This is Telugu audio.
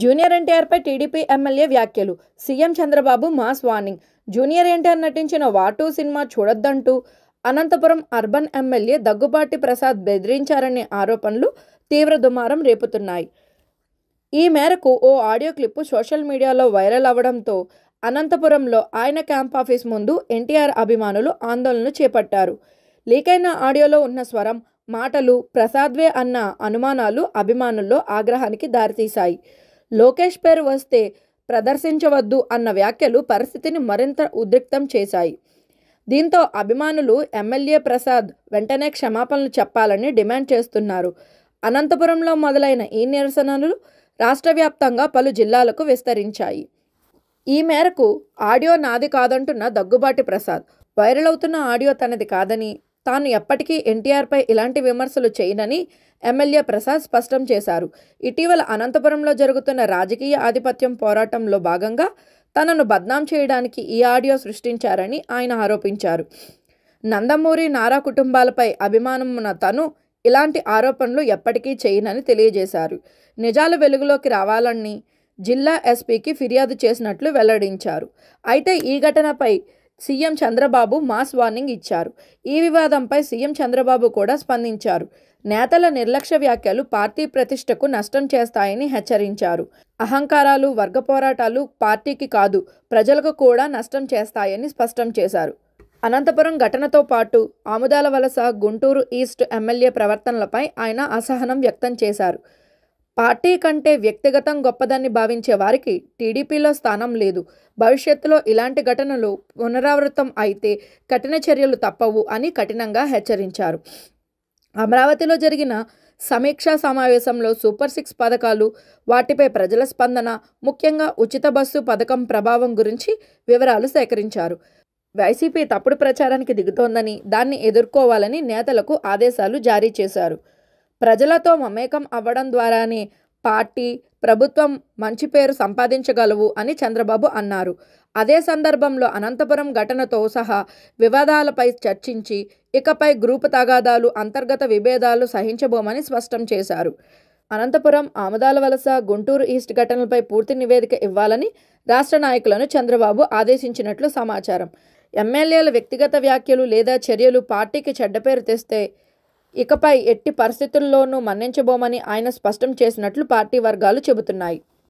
జూనియర్ ఎన్టీఆర్పై టీడీపీ ఎమ్మెల్యే వ్యాఖ్యలు. CM Chandrababu mass warning. Junior NTR నటించిన వాటూ సినిమా చూడొద్దంటూ అనంతపురం అర్బన్ ఎమ్మెల్యే దగ్గుబాటి ప్రసాద్ బెదిరించారనే ఆరోపణలు తీవ్ర దుమారం రేపుతున్నాయి. ఈ మేరకు ఓ ఆడియో క్లిప్పు సోషల్ మీడియాలో వైరల్ అవ్వడంతో అనంతపురంలో ఆయన క్యాంప్ ఆఫీస్ ముందు ఎన్టీఆర్ అభిమానులు ఆందోళన చేపట్టారు. లీకైన ఆడియోలో ఉన్న స్వరం, మాటలు ప్రసాద్వే అన్న అనుమానాలు అభిమానుల్లో ఆగ్రహానికి దారితీశాయి. లోకేష్ పేరు వస్తే ప్రదర్శించవద్దు అన్న వ్యాఖ్యలు పరిస్థితిని మరింత ఉద్రిక్తం చేశాయి. దీంతో అభిమానులు ఎమ్మెల్యే ప్రసాద్ వెంటనే క్షమాపణలు చెప్పాలని డిమాండ్ చేస్తున్నారు. అనంతపురంలో మొదలైన ఈ నిరసనలు రాష్ట్ర వ్యాప్తంగా పలు జిల్లాలకు విస్తరించాయి. ఈ మేరకు ఆడియో నాది కాదంటున్న దగ్గుబాటి ప్రసాద్, వైరల్ అవుతున్న ఆడియో తనది కాదని, తాను ఎప్పటికీ ఎన్టీఆర్పై ఇలాంటి విమర్శలు చేయనని ఎమ్మెల్యే ప్రసాద్ స్పష్టం చేశారు. ఇటీవల అనంతపురంలో జరుగుతున్న రాజకీయ ఆధిపత్యం పోరాటంలో భాగంగా తనను బద్నాం చేయడానికి ఈ ఆడియో సృష్టించారని ఆయన ఆరోపించారు. నందమూరి, నారా కుటుంబాలపై అభిమానం ఉన్న తను ఇలాంటి ఆరోపణలు ఎప్పటికీ చేయనని తెలియజేశారు. నిజాలు వెలుగులోకి రావాలని జిల్లా ఎస్పీకి ఫిర్యాదు చేసినట్లు వెల్లడించారు. అయితే ఈ ఘటనపై సీఎం చంద్రబాబు మాస్ వార్నింగ్ ఇచ్చారు. ఈ వివాదంపై సీఎం చంద్రబాబు కూడా స్పందించారు. నేతల నిర్లక్ష్య వ్యాఖ్యలు పార్టీ ప్రతిష్టకు నష్టం చేస్తాయని హెచ్చరించారు. అహంకారాలు, వర్గ పోరాటాలు పార్టీకి కాదు ప్రజలకు కూడా నష్టం చేస్తాయని స్పష్టం చేశారు. అనంతపురం ఘటనతో పాటు ఆముదాల వలస, గుంటూరు ఈస్ట్ ఎమ్మెల్యే ప్రవర్తనలపై ఆయన అసహనం వ్యక్తం చేశారు. పార్టీ కంటే వ్యక్తిగతం గొప్పదని భావించే వారికి టీడీపీలో స్థానం లేదు. భవిష్యత్తులో ఇలాంటి ఘటనలు పునరావృతం అయితే కఠిన చర్యలు తప్పవు అని కఠినంగా హెచ్చరించారు. అమరావతిలో జరిగిన సమీక్షా సమావేశంలో సూపర్ 6 పథకాలు, వాటిపై ప్రజల స్పందన, ముఖ్యంగా ఉచిత బస్సు పథకం ప్రభావం గురించి వివరాలు సేకరించారు. వైసీపీ తప్పుడు ప్రచారానికి దిగుతోందని, దాన్ని ఎదుర్కోవాలని నేతలకు ఆదేశాలు జారీ చేశారు. ప్రజలతో మమేకం అవ్వడం ద్వారానే పార్టీ, ప్రభుత్వం మంచి పేరు సంపాదించగలవు అని చంద్రబాబు అన్నారు. అదే సందర్భంలో అనంతపురం ఘటనతో సహా వివాదాలపై చర్చించి ఇకపై గ్రూపు తగాదాలు, అంతర్గత విభేదాలు సహించబోమని స్పష్టం చేశారు. అనంతపురం, ఆముదాల వలస, గుంటూరు ఈస్ట్ ఘటనలపై పూర్తి నివేదిక ఇవ్వాలని రాష్ట్ర నాయకులను చంద్రబాబు ఆదేశించినట్లు సమాచారం. ఎమ్మెల్యేల వ్యక్తిగత వ్యాఖ్యలు లేదా చర్యలు పార్టీకి చెడ్డ పేరు తెస్తే ఇకపై ఎట్టి పరిస్థితుల్లోనూ మన్నించబోమని ఆయన స్పష్టం చేసినట్లు పార్టీ వర్గాలు చెబుతున్నాయి.